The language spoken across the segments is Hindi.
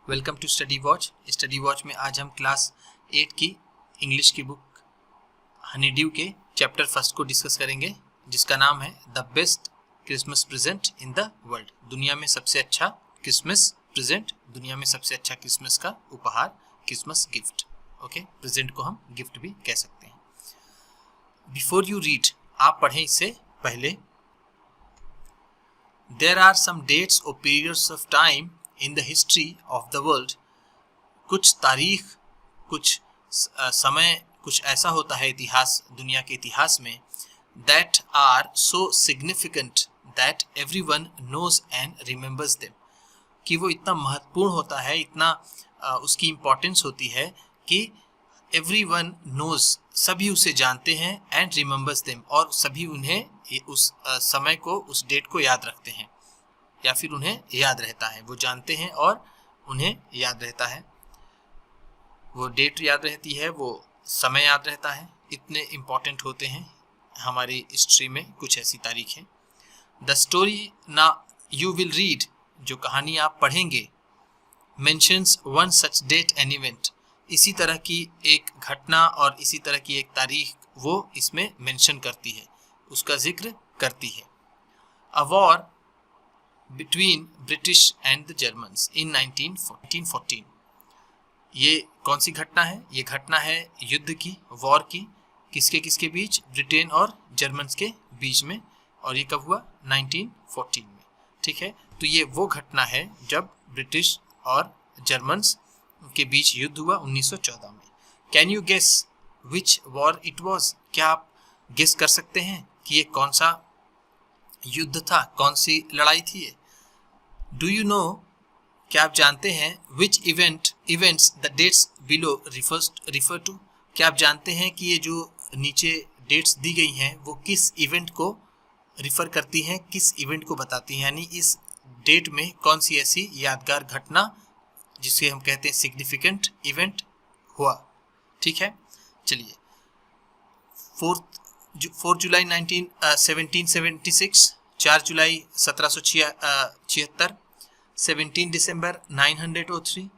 वेलकम टू स्टडी वॉच में आज हम क्लास 8 की इंग्लिश की बुक हनी ड्यू के चैप्टर फर्स्ट को डिस्कस करेंगे, जिसका नाम है the best Christmas present in the world. दुनिया में सबसे अच्छा क्रिसमस प्रेजेंट, दुनिया में सबसे अच्छा क्रिसमस का उपहार, क्रिसमस गिफ्ट। ओके, प्रेजेंट को हम गिफ्ट भी कह सकते हैं। बिफोर यू रीड, आप पढ़ें इससे पहले, देयर आर सम डेट्स और periods of time in the history of the world. कुछ तारीख, कुछ समय, कुछ ऐसा होता है इतिहास, दुनिया के इतिहास में, that are so significant that everyone knows and remembers them, कि वो इतना महत्वपूर्ण होता है, इतना उसकी इम्पोर्टेंस होती है कि एवरीवन नोज, सभी उसे जानते हैं, एंड रिमेंबर्स देम, और सभी उन्हें उस समय को, उस डेट को याद रखते हैं, या फिर उन्हें याद रहता है। वो जानते हैं और उन्हें याद रहता है, वो डेट याद रहती है, वो समय याद रहता है। इतने इम्पॉर्टेंट होते हैं हमारी हिस्ट्री में कुछ ऐसी तारीख है। द स्टोरी ना यू विल रीड, जो कहानी आप पढ़ेंगे, mentions one such date and event, इसी तरह की एक घटना और इसी तरह की एक तारीख वो इसमें मेंशन करती है, उसका जिक्र करती है। A war between British and the Germans in 1914। ये कौन सी घटना है? ये घटना है युद्ध की, वॉर की, किसके किसके बीच? ब्रिटेन और जर्मन्स के बीच में। और ये कब हुआ? 1914 में। ठीक है, तो ये वो घटना है जब ब्रिटिश और जर्मन्स के बीच युद्ध हुआ 1914 में। Can you guess which war it was? क्या आप गेस कर सकते हैं कि ये कौन सा युद्ध था, कौन सी लड़ाई थी ये? डू यू नो, क्या आप जानते हैं, which events the dates below refer to? क्या आप जानते हैं कि ये जो नीचे डेट्स दी गई हैं वो किस इवेंट को रिफर करती हैं, किस इवेंट को बताती हैं? यानी इस डेट में कौन सी ऐसी यादगार घटना, जिसे हम कहते हैं सिग्निफिकेंट इवेंट, हुआ। ठीक है, चलिए। 4 जुलाई 1776, 4 जुलाई 1776, 17 दिसंबर 903,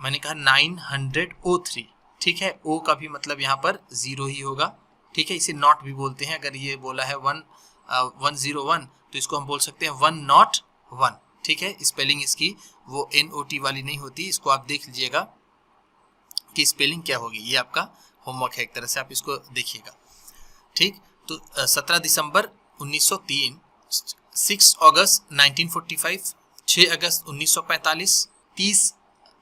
मैंने कहा 903, ठीक है। ओ का भी मतलब यहाँ पर 0 ही होगा, ठीक है। इसे नॉट भी बोलते हैं। अगर ये बोला है 101 तो इसको हम बोल सकते हैं 101, ठीक है। स्पेलिंग इसकी वो NOT वाली नहीं होती, इसको आप देख लीजिएगा कि स्पेलिंग क्या होगी। ये आपका होमवर्क है, एक तरह से आप इसको देखिएगा, ठीक। तो 17 दिसंबर 1903, 6 अगस्त 1945, 6 अगस्त 1945,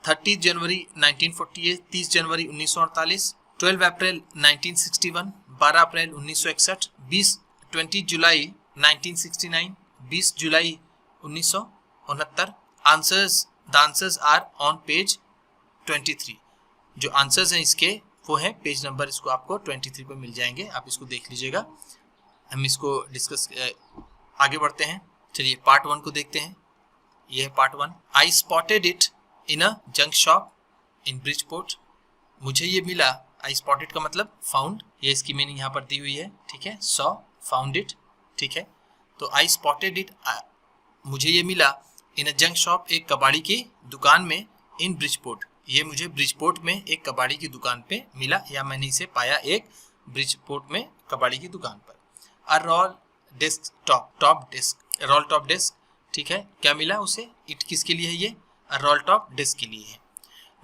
30 जनवरी 1948, 30 जनवरी 1948, 12 अप्रैल 1961, 12 अप्रैल 1961, 20 जुलाई 1969, 20 जुलाई 1969। The answers are on page 23। जो आंसर्स हैं इसके वो है पेज नंबर, इसको आपको 23 पर मिल जाएंगे, आप इसको देख लीजिएगा। हम इसको डिस्कस आगे बढ़ते हैं। चलिए पार्ट 1 को देखते हैं। ये है part 1। I spotted it in a junk shop in Bridgeport. मुझे ये मिला, आई स्पॉटेड का मतलब फाउंड, ये इसकी मीनिंग यहाँ पर दी हुई है, ठीक है। सॉ, फाउंड इट, ठीक है। तो आई स्पॉटेड इट, मुझे ये मिला, इन अ जंक शॉप, एक कबाड़ी की दुकान में, इन ब्रिजपोर्ट, ये मुझे ब्रिजपोर्ट में एक कबाड़ी की दुकान पे मिला, या मैंने इसे पाया एक ब्रिजपोर्ट में कबाड़ी की दुकान पर। A roll desk top desk, roll top desk, ठीक है। क्या मिला उसे? इट किसके लिए है ये? रोल टॉप डेस्क के लिए है।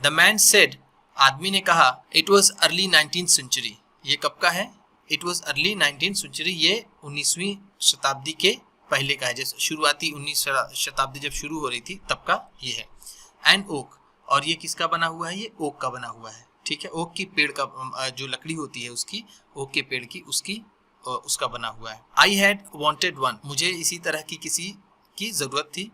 द मैन सेड, आदमी ने कहा, it was early 19th century. ये कब का है? It was early 19th century, ये 19वीं शताब्दी के पहले का है, जैसे शुरुआती 19वीं शताब्दी जब शुरू हो रही थी तब का ये है। एंड ओक, और ये किसका बना हुआ है? ये ओक का बना हुआ है, ठीक है। ओक की पेड़ का जो लकड़ी होती है उसकी, ओक के पेड़ की, उसका बना हुआ है। आई हैड वॉन्टेड वन, मुझे इसी तरह की किसी की जरूरत थी,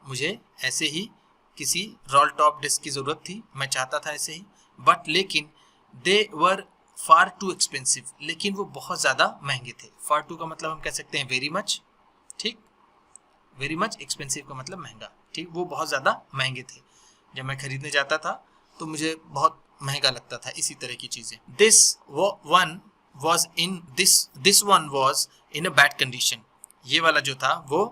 मुझे ऐसे ही किसी रोल टॉप डेस्क की जरूरत थी, मैं चाहता था ऐसे ही। बट लेकिन दे वर फार टू एक्सपेंसिव, लेकिन वो बहुत ज्यादा महंगे थे। फार टू का मतलब हम कह सकते हैं वेरी मच, ठीक। वेरी मच, एक्सपेंसिव का मतलब महंगा, ठीक। वो बहुत ज्यादा महंगे थे, जब मैं खरीदने जाता था तो मुझे बहुत महंगा लगता था इसी तरह की चीजें। This one was in a bad condition, ये वाला जो था वो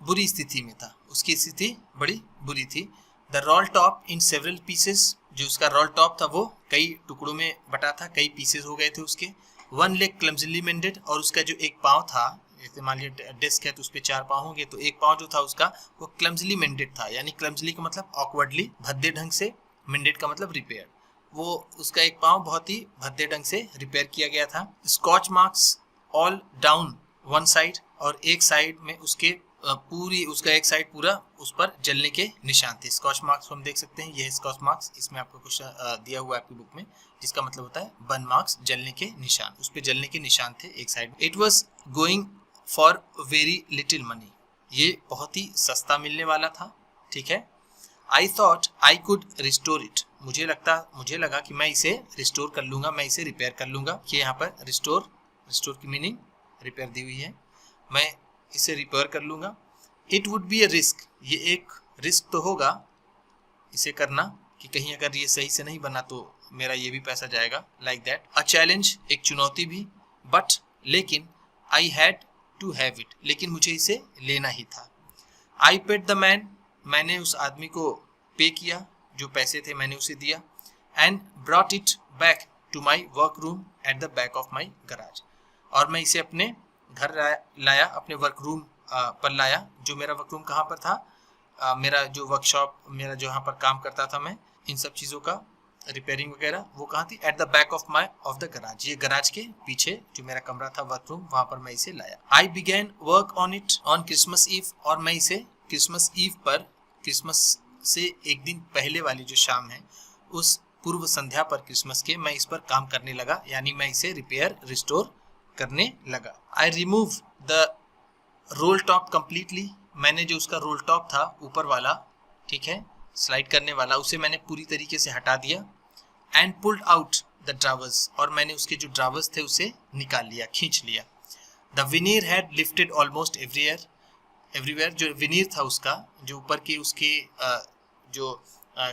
बुरी स्थिति में था, उसकी स्थिति बड़ी बुरी थी। The role top in several pieces, जो उसका रोल टॉप था वो कई टुकड़ों में बटा था, कई पीसेस हो गए थे उसके। वन लेग क्लमजली मेंडेड, और उसका जो एक पाँव था, जैसे मान लिया डेस्क है तो उस पर 4 पाँव होंगे, तो एक पाँव जो था उसका वो क्लमजली मेंडेड था, यानी क्लमजली का मतलब ऑकवर्डली, भद्दे ढंग से, मेंडेड का मतलब रिपेयर, वो उसका एक पाँव बहुत ही भद्दे ढंग से रिपेयर किया गया था। Scotch marks all down one side, और एक साइड में उसके पूरी उसका एक साइड पूरा उस पर जलने के निशान थे। स्कॉच मार्क्स हम देख सकते हैं, ये है स्कॉच मार्क्स, इसमें आपको कुछ दिया हुआ है आपकी बुक में, जिसका मतलब होता है बर्न मार्क्स, जलने के निशान, उस पे जलने के निशान थे एक side. It was going for very little money, ये बहुत ही सस्ता मिलने वाला था, ठीक है। I thought I could restore it, मुझे लगा कि मैं इसे रिस्टोर कर लूंगा, मैं इसे रिपेयर कर लूंगा। कि यहाँ पर रिस्टोर की मीनिंग रिपेयर दी हुई है, मैं इसे रिपेयर कर लूंगा। It would be A risk, ये एक रिस्क तो होगा इसे करना, कि कहीं अगर ये सही से नहीं बना तो मेरा ये भी पैसा जाएगा, लाइक दैट। अ चैलेंज, एक चुनौती भी, बट लेकिन I had to have it, लेकिन मुझे इसे लेना ही था। आई पेड द मैन, मैंने उस आदमी को पे किया, जो पैसे थे मैंने उसे दिया। And brought it back to my work room at the back of my garage, और मैं इसे अपने घर लाया, अपने वर्क रूम पर लाया। जो मेरा वर्क रूम कहाँ पर था, मेरा जो वर्कशॉप, मेरा जो यहाँ पर काम करता था मैं इन सब चीज़ों का रिपेयरिंग वगैरह, वो कहाँ थी, eight the back of the garage, ये गराज के पीछे जो मेरा कमरा था वर्क रूम, वहाँ पर मैं इसे लाया। I began work on it on Christmas Eve, और मैं इसे क्रिसमस ईव पर, क्रिसमस से एक दिन पहले वाली जो शाम है, उस पूर्व संध्या पर क्रिसमस के, मैं इस पर काम करने लगा, यानी मैं इसे रिस्टोर करने लगा। I remove the role top completely, मैंने जो उसका रोल टॉप था ऊपर वाला, ठीक है, स्लाइड करने वाला, उसे मैंने पूरी तरीके से हटा दिया। And pulled out the drawers, और मैंने उसके जो ड्रावर्स थे उसे निकाल लिया, खींच लिया। The veneer had lifted almost everywhere, जो विनीर था उसका, जो ऊपर के उसके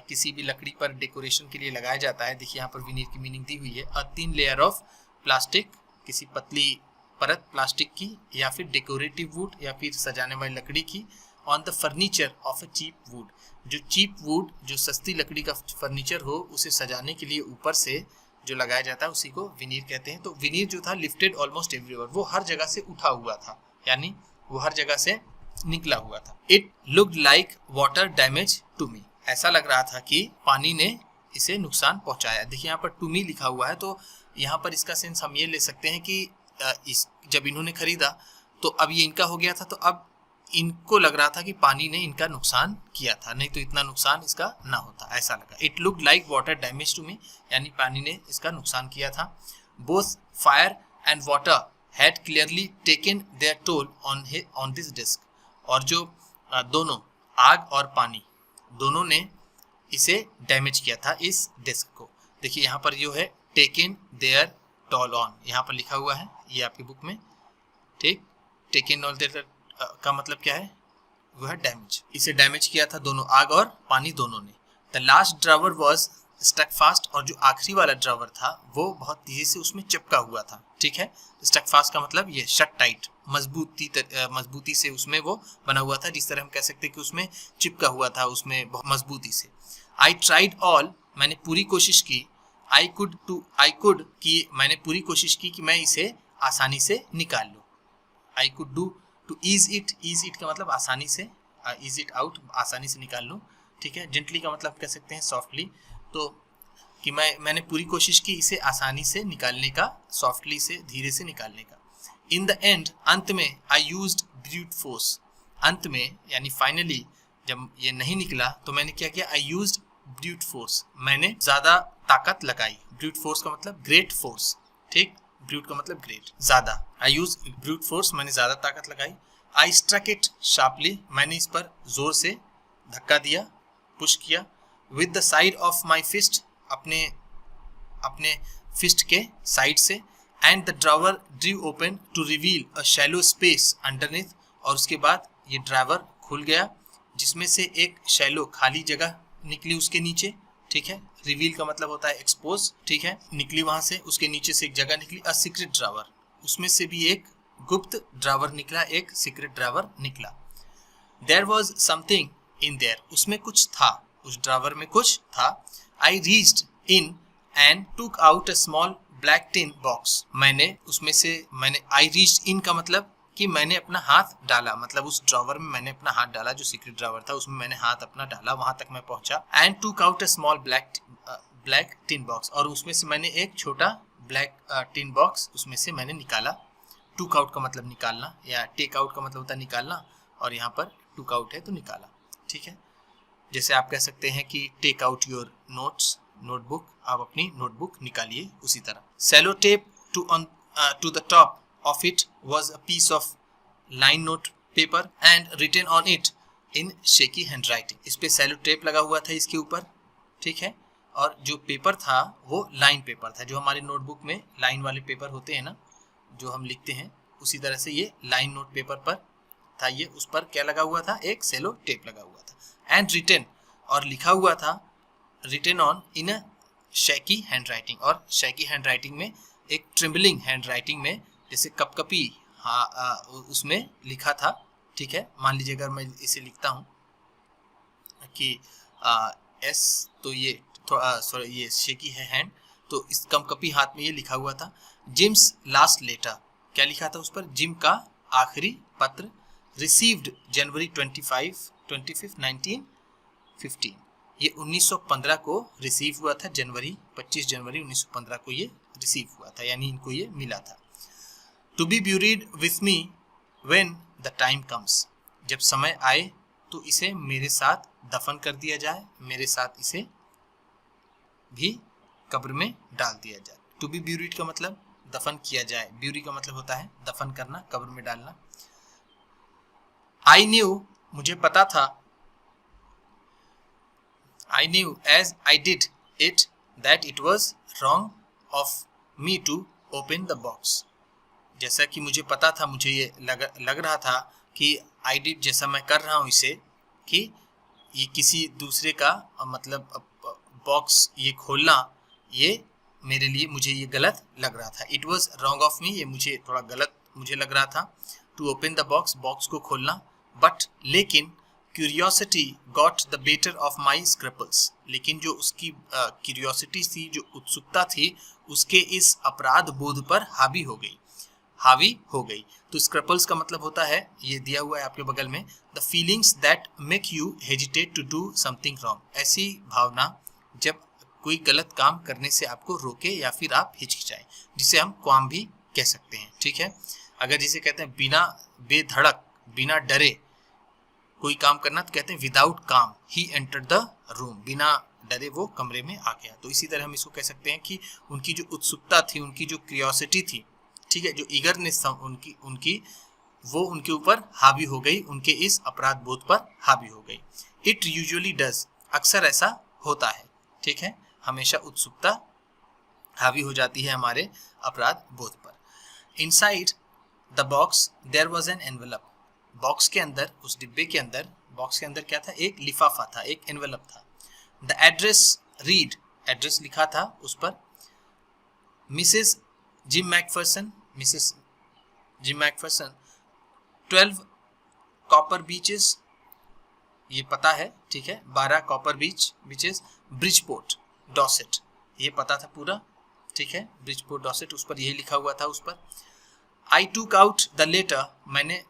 किसी भी लकड़ी पर डेकोरेशन के लिए लगाया जाता है, देखिए यहाँ पर विनीर की मीनिंग दी हुई है, a thin layer of plastic, किसी पतली परत प्लास्टिक की, या फिर डेकोरेटिव वुड, या फिर सजाने वाली लकड़ी की, on the furniture of a cheap wood, जो चीप वुड, जो सस्ती लकड़ी का फर्नीचर हो, उसे सजाने के लिए ऊपर से जो लगाया जाता है उसी को विनीर कहते हैं। तो विनीर जो था लिफ्टेड ऑलमोस्ट एवरीवेयर, वो हर जगह से उठा हुआ था, यानी वो हर जगह से निकला हुआ था। It looked like water damage to me, ऐसा लग रहा था कि पानी ने इसे नुकसान पहुंचाया। देखिए यहाँ पर टू मी लिखा हुआ है, तो यहाँ पर इसका सेंस हम ये ले सकते हैं कि जब इन्होंने खरीदा तो अब ये इनका हो गया था, तो अब इनको लग रहा था कि पानी ने इनका नुकसान किया था, नहीं तो इतना नुकसान इसका ना होता, ऐसा लगा। It looked like water damage to me, यानी पानी ने इसका नुकसान किया था। Both fire and water had clearly taken their toll on this desk, और जो दोनों, आग और पानी, दोनों ने इसे डैमेज किया था इस डिस्क को। देखिए यहाँ पर जो है टेकन देयर टोल ऑन, यहाँ पर लिखा हुआ है, ये आपकी बुक में, ठीक। टेकन ऑल देयर का मतलब क्या है, वो है डैमेज, इसे डैमेज किया था दोनों, आग और पानी दोनों ने। The last drawer was stuck fast, और जो आखिरी वाला ड्रावर था वो बहुत तेजी से उसमें चिपका हुआ था, ठीक है। स्टक फास्ट का मतलब ये शट टाइट, मजबूती से उसमें वो बना हुआ था, जिस तरह हम कह सकते हैं कि उसमें चिपका हुआ था, उसमें बहुत मजबूती से। आई ट्राइड ऑल, मैंने पूरी कोशिश की, आई कुड कि मैंने पूरी कोशिश की कि मैं इसे आसानी से निकाल लूँ। I could do to ease it का मतलब आसानी से, ईज इट आउट, आसानी से निकाल लूँ, ठीक है। जेंटली का मतलब कह सकते हैं सॉफ्टली, तो कि मैंने पूरी कोशिश की इसे आसानी से निकालने का, सॉफ्टली से, धीरे से निकालने का। इन द एंड, अंत में, आई यूज्ड ब्रूट फोर्स, अंत में यानी फाइनली जब ये नहीं निकला तो मैंने क्या किया, आई यूज्ड ब्रूट फोर्स, मैंने ज्यादा ताकत लगाई। ब्रूट फोर्स का मतलब ग्रेट फोर्स, ठीक, ब्रूट का मतलब ग्रेट, ज्यादा। आई यूज ब्रूट फोर्स, मैंने ज्यादा ताकत लगाई। आई स्ट्रक इट शार्पली, मैंने इस पर जोर से धक्का दिया, पुश किया। With the side of my fist, अपने फिस्ट के साइड से। And the drawer drew open to reveal a shallow space underneath, और उसके बाद ये ड्रावर खुल गया जिसमें से एक शैलो खाली जगह निकली उसके नीचे, ठीक है। रिवील का मतलब होता है एक्सपोज, ठीक है, निकली वहां से, उसके नीचे से एक जगह निकली, अ सीक्रेट ड्रावर, उसमें से भी एक गुप्त ड्रावर निकला, एक सीक्रेट ड्रावर निकला। There was something in there, उसमें कुछ था, उस ड्रावर में कुछ था। I reached in and took out a small black tin box, मैंने उसमें से आई रीच्ड इन का मतलब कि मैंने अपना हाथ डाला, मतलब उस ड्रावर में मैंने अपना हाथ डाला, जो सीक्रेट ड्रावर था उसमें मैंने हाथ अपना डाला, वहां तक मैं पहुंचा। And took out a small black tin box, और उसमें से मैंने एक छोटा ब्लैक टिन बॉक्स उसमें से मैंने निकाला। टुक आउट का मतलब निकालना, या टेक आउट का मतलब होता है निकालना, और यहाँ पर टुक आउट है तो निकाला। ठीक है, जैसे आप कह सकते हैं कि take out your notes, notebook, आप अपनी नोटबुक निकालिए, उसी तरह। Sellotape to the top of it was a piece of line note paper and written on it in shaky handwriting। इस पे सेलो टेप लगा हुआ था इसके ऊपर, ठीक है, और जो पेपर था वो लाइन पेपर था, जो हमारे नोटबुक में लाइन वाले पेपर होते हैं ना, जो हम लिखते हैं, उसी तरह से ये लाइन नोट पेपर पर था। ये उस पर क्या लगा हुआ था, एक सेलो टेप लगा हुआ था। एंड रिटन, और लिखा हुआ था, written on in a shaky handwriting, और शैकी हैंडराइटिंग में, एक ट्रिम्बलिंग हैंडराइटिंग में, जैसे कपकपी, हाँ, उसमें लिखा था। ठीक है, मान लीजिए अगर मैं इसे लिखता हूँ कि एस, तो ये सॉरी ये शेकी है हैंड, तो इस कपकपी हाथ में ये लिखा हुआ था, जिम्स लास्ट लेटर, क्या लिखा था उस पर, जिम का आखिरी पत्र, रिसीव्ड जनवरी 25, 1915, ये 1915 को रिसीव हुआ था, जनवरी 25 जनवरी 1915 को ये रिसीव हुआ था, यानी इनको ये मिला था। To be buried with me when the time comes, जब समय आए तो इसे मेरे साथ दफन कर दिया जाए, मेरे साथ इसे भी कब्र में डाल दिया जाए। To be buried का मतलब दफन किया जाए, ब्यूरी का मतलब होता है दफन करना, कब्र में डालना। I knew, मुझे पता था, I knew as I did it that it was wrong of me to open the box, जैसा कि मुझे पता था, मुझे ये लग रहा था कि आई डिड, जैसा मैं कर रहा हूँ इसे, कि ये किसी दूसरे का मतलब बॉक्स ये खोलना, ये मेरे लिए, मुझे ये गलत लग रहा था। It was wrong of me, ये मुझे थोड़ा गलत मुझे लग रहा था। To open the box, box को खोलना, बट लेकिन curiosity got the better of my scruples, लेकिन जो उसकी क्यूरियोसिटी थी, जो उत्सुकता थी, उसके इस अपराध बोध पर हावी हो गई। तो स्क्रैपल्स का मतलब होता है, ये दिया हुआ है आपके बगल में, the feelings that make you hesitate to do something wrong, ऐसी भावना जब कोई गलत काम करने से आपको रोके या फिर आप हिचकिचाए, जिसे हम क्वाम भी कह सकते हैं। ठीक है, अगर जिसे कहते हैं बिना बेधड़क, बिना डरे कोई काम करना, तो कहते हैं विदाउट काम ही एंटर्ड द रूम, बिना डरे वो कमरे में आ गया। तो इसी तरह हम इसको कह सकते हैं कि उनकी जो उत्सुकता थी, उनकी जो क्यूरियोसिटी थी, ठीक है, जो ईगरनेस था उनकी वो उनके ऊपर हावी हो गई, उनके इस अपराध बोध पर हावी हो गई। इट यूजुअली डज, अक्सर ऐसा होता है। ठीक है, हमेशा उत्सुकता हावी हो जाती है हमारे अपराध बोध पर। Inside the box there was an envelope, box के अंदर, उस डिब्बे के अंदर, बॉक्स के अंदर क्या था, एक लिफाफा था, एक एनवेलप था। द एड्रेस रीड, एड्रेस लिखा था उस पर, Mrs gym Macpherson, Mrs gym Macpherson, 12 copper beaches, ये पता है, ठीक है, 12 कॉपर बीचेस, ब्रिजपोर्ट डॉसेट, ये पता था पूरा, ठीक है, ब्रिजपोर्ट डॉसेट, उस पर यही लिखा हुआ था उस पर। आई टूक आउट द लेटर, मैंने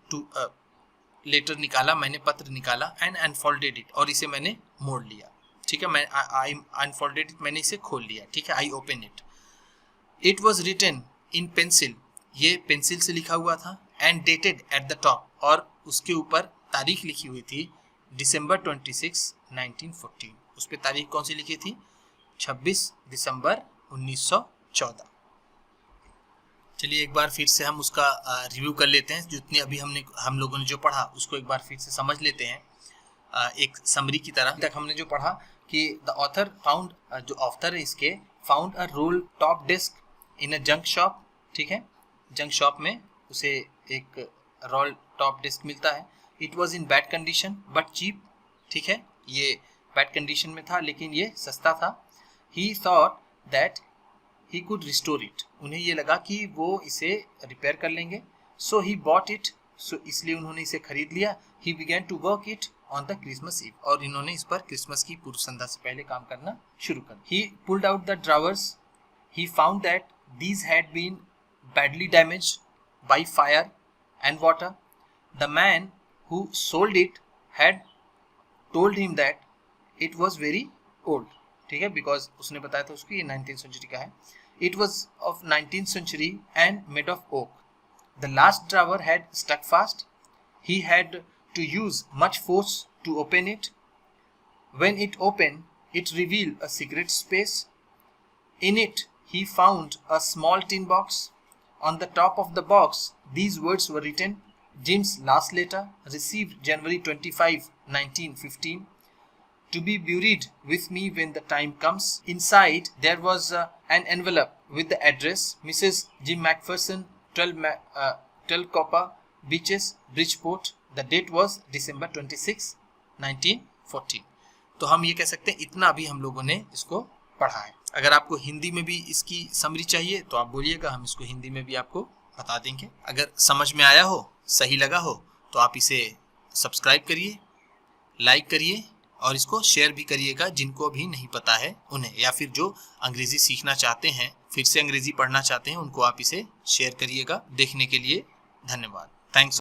लेटर निकाला, मैंने पत्र निकाला, एंड अनफोल्डेड इट, और इसे मैंने मोड़ लिया। ठीक है, मैं आई अनफोल्डेड इट, मैंने इसे खोल लिया। ठीक है, I open it. It was written in pencil, ये पेंसिल से लिखा हुआ था, and dated at the top, और उसके ऊपर तारीख लिखी हुई थी, December 26, 1914, उस पर तारीख कौन सी लिखी थी, 26 दिसंबर 1914। चलिए एक बार फिर से हम उसका रिव्यू कर लेते हैं, जितनी अभी हम लोगों ने जो पढ़ा उसको एक बार फिर से समझ लेते हैं एक समरी की तरह। तक हमने जो पढ़ा कि द ऑथर फाउंड, जो ऑथर है इसके, found a role top desk in a junk shop. ठीक है, जंक शॉप में उसे एक रोल टॉप डेस्क मिलता है। It was in bad condition but cheap, ठीक है, ये बैड कंडीशन में था लेकिन ये सस्ता था। ही thought that he could restore it, उन्हें ये लगा कि वो इसे रिपेयर कर लेंगे। सो ही बॉट इट, सो इसलिए उन्होंने इसे खरीद लिया। He began to work it, on the Christmas Eve, और इन्होंने इस पर क्रिसमस की पूर्व संध्या से पहले काम करना शुरू कर। ही pulled out the drawers, he found that these had been badly damaged by fire and water. The man who sold it had told him that it was very old, ठीक है, because उसने बताया था उसको ये 19th century का है. It was of 19th century and made of oak. The last drawer had stuck fast. He had to use much force to open it. When it opened, it revealed a secret space. In it, he found a small tin box. On the top of the box, these words were written: Jim's last letter, received January 25, 1915. To be buried with me when the time comes. Inside, there was an envelope with the address: Mrs. Jim McPherson, 12 Copper Beaches, Bridgeport. The date was December 26, 1914. तो हम ये कह सकते हैं इतना अभी हम लोगों ने इसको पढ़ा है। अगर आपको हिंदी में भी इसकी समरी चाहिए तो आप बोलिएगा, हम इसको हिंदी में भी आपको बता देंगे। अगर समझ में आया हो, सही लगा हो, तो आप इसे सब्सक्राइब करिए, लाइक करिए और इसको शेयर भी करिएगा जिनको अभी नहीं पता है उन्हें, या फिर जो अंग्रेजी सीखना चाहते हैं, फिर से अंग्रेजी पढ़ना चाहते हैं, उनको आप इसे शेयर करिएगा। देखने के लिए धन्यवाद। थैंक्स।